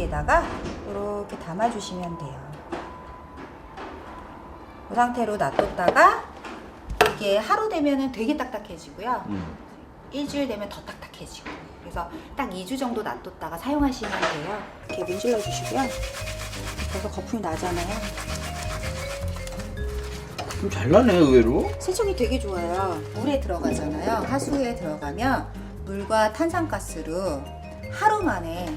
봉지에다가 이렇게 담아주시면 돼요. 이 상태로 놔뒀다가 이게 하루 되면은 되게 딱딱해지고요. 일주일 되면 더 딱딱해지고. 그래서 딱 2주 정도 놔뒀다가 사용하시면 돼요. 이렇게 문질러 주시고요. 벌써 거품이 나잖아요. 좀 잘 나네 의외로. 세척이 되게 좋아요. 물에 들어가잖아요. 하수구에 들어가면 물과 탄산가스로 하루 만에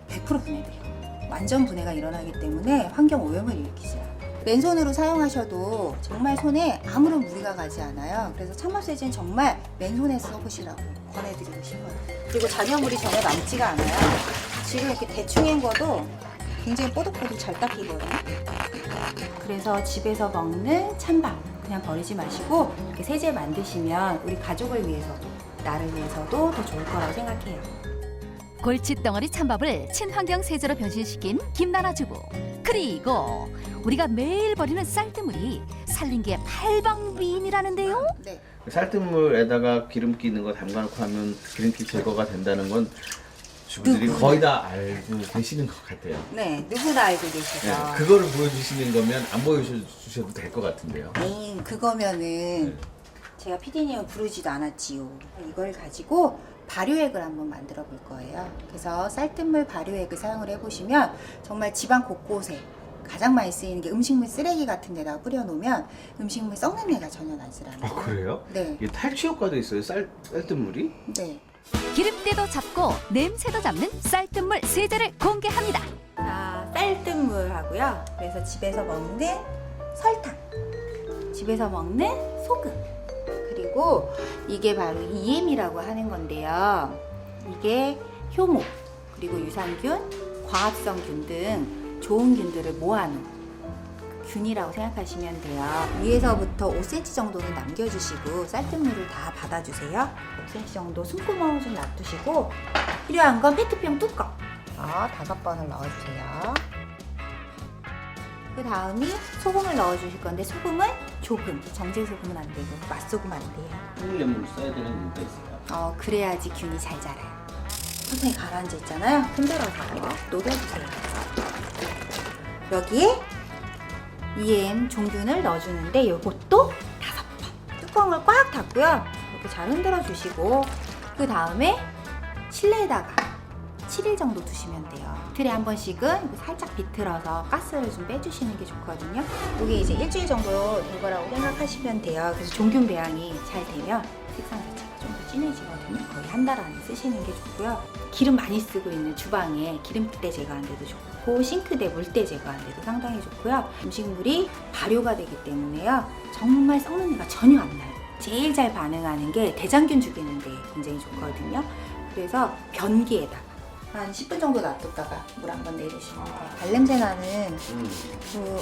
100% 분해돼요. 완전 분해가 일어나기 때문에 환경 오염을 일으키지 않아요. 맨손으로 사용하셔도 정말 손에 아무런 무리가 가지 않아요. 그래서 찬물세제는 정말 맨손에 써보시라고 권해드리고 싶어요. 그리고 잔여물이 전혀 남지가 않아요. 지금 이렇게 대충 헹궈도 굉장히 뽀득뽀득 잘 닦이거든요. 그래서 집에서 먹는 찬밥 그냥 버리지 마시고 이렇게 세제 만드시면 우리 가족을 위해서도 나를 위해서도 더 좋을 거라고 생각해요. 골칫덩어리 찬밥을 친환경 세제로 변신시킨 김나나 주부. 그리고 우리가 매일 버리는 쌀뜨물이 살린 게 팔방미인이라는데요. 네. 쌀뜨물에다가 기름기 있는 거 담가놓고 하면 기름기 제거가 된다는 건 주부들이 거의 다 알고 계시는 것 같아요. 네, 누구나 알고 계시죠. 네, 그거를 보여주시는 거면 안 보여주셔도 될 것 같은데요. 그거면은 제가 피디님을 부르지도 않았지요. 이걸 가지고 발효액을 한번 만들어 볼 거예요. 그래서 쌀뜨물 발효액을 사용을 해보시면 정말 집안 곳곳에 가장 많이 쓰이는 게 음식물 쓰레기 같은 데다가 뿌려놓으면 음식물 썩는 내가 전혀 나질 않아요. 아 그래요? 네. 이게 탈취 효과도 있어요? 쌀뜨물이? 네. 기름때도 잡고 냄새도 잡는 쌀뜨물 세제를 공개합니다. 자, 쌀뜨물하고요. 그래서 집에서 먹는 설탕, 집에서 먹는 소금, 그리고 이게 바로 EM이라고 하는 건데요. 이게 효모, 그리고 유산균, 광합성균 등 좋은 균들을 모아놓은 균이라고 생각하시면 돼요. 위에서부터 5cm 정도는 남겨주시고 쌀뜨물을 다 받아주세요. 5cm 정도 숨구멍을 좀 놔두시고 필요한 건 페트병 뚜껑 5번을 넣어주세요. 그 다음이 소금을 넣어주실 건데 소금은 조금, 정제소금은 안 되고 맛소금 안 돼요. 한일레몬을 써야 되는 이유가 있어요. 그래야지 균이 잘 자라요. 선생님 가라앉아 있잖아요. 흔들어서 녹여주세요. 여기에 EM 종균을 넣어주는데 이것도 5번. 뚜껑을 꽉 닫고요. 이렇게 잘 흔들어 주시고 그 다음에 실내에다가 7일 정도 두시면 돼요. 이틀에 한 번씩은 살짝 비틀어서 가스를 좀 빼주시는 게 좋거든요. 이게 이제 일주일 정도 된 거라고 생각하시면 돼요. 그래서 종균 배양이 잘 되면 색상 자체가 좀 더 진해지거든요. 거의 한 달 안에 쓰시는 게 좋고요. 기름 많이 쓰고 있는 주방에 기름때 제거하는 데도 좋고 싱크대 물때 제거하는 데도 상당히 좋고요. 음식물이 발효가 되기 때문에요. 정말 썩는 내가 전혀 안 나요. 제일 잘 반응하는 게 대장균 죽이는 데 굉장히 좋거든요. 그래서 변기에다가 한 10분 정도 놔뒀다가 물 한번 내리시면 돼요. 발냄새 나는 그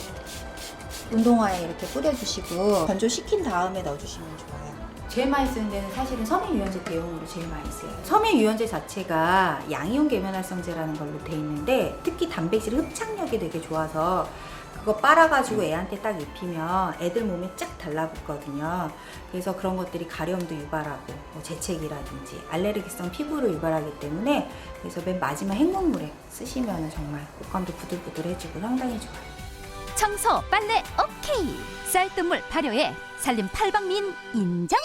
운동화에 이렇게 뿌려주시고 건조시킨 다음에 넣어주시면 좋아요. 제일 많이 쓰는 데는 사실은 섬유유연제 대용으로 제일 많이 써요. 섬유유연제 자체가 양이온 계면활성제라는 걸로 돼 있는데 특히 단백질 흡착력이 되게 좋아서 그거 빨아가지고 애한테 딱 입히면 애들 몸에 쫙 달라붙거든요. 그래서 그런 것들이 가려움도 유발하고 뭐 재채기라든지 알레르기성 피부를 유발하기 때문에 그래서 맨 마지막 헹굼물에 쓰시면 정말 옷감도 부들부들해지고 상당히 좋아요. 청소, 빨래 오케이. 쌀뜨물 발효에 살림 팔방미인 인정.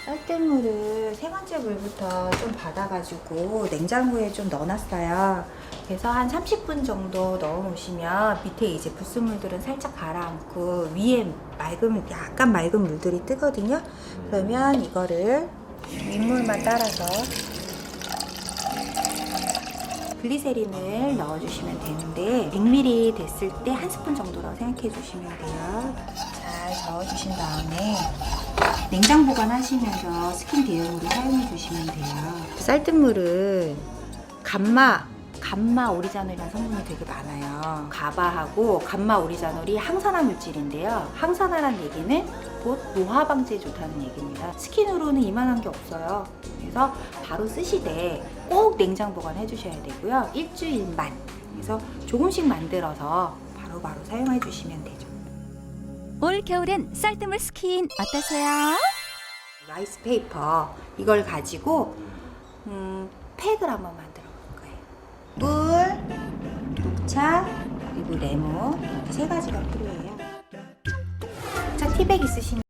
쌀뜨물을 세 번째 물부터 좀 받아가지고 냉장고에 좀 넣어놨어요. 그래서 한 30분 정도 넣어놓으시면 밑에 이제 불순물들은 살짝 가라앉고 위에 약간 맑은 물들이 뜨거든요. 그러면 이거를 윗물만 따라서 글리세린을 넣어주시면 되는데 100ml 됐을 때 한 스푼 정도라고 생각해 주시면 돼요. 잘 저어주신 다음에 냉장 보관하시면서 스킨 대용으로 사용해 주시면 돼요. 쌀뜨물은 감마 오리자놀이라는 성분이 되게 많아요. 가바하고 감마 오리자놀이 항산화 물질인데요. 항산화란 얘기는 곧 노화 방지에 좋다는 얘기입니다. 스킨으로는 이만한 게 없어요. 그래서 바로 쓰시되 꼭 냉장 보관해 주셔야 되고요. 일주일만. 그래서 조금씩 만들어서 바로바로 사용해 주시면 되죠. 올 겨울엔 쌀뜨물 스킨 어떠세요? 라이스 페이퍼 이걸 가지고 팩을 한번 만들어 볼 거예요. 물, 그리고 레몬 이렇게 세 가지가 필요해요. 자, 티백 있으시면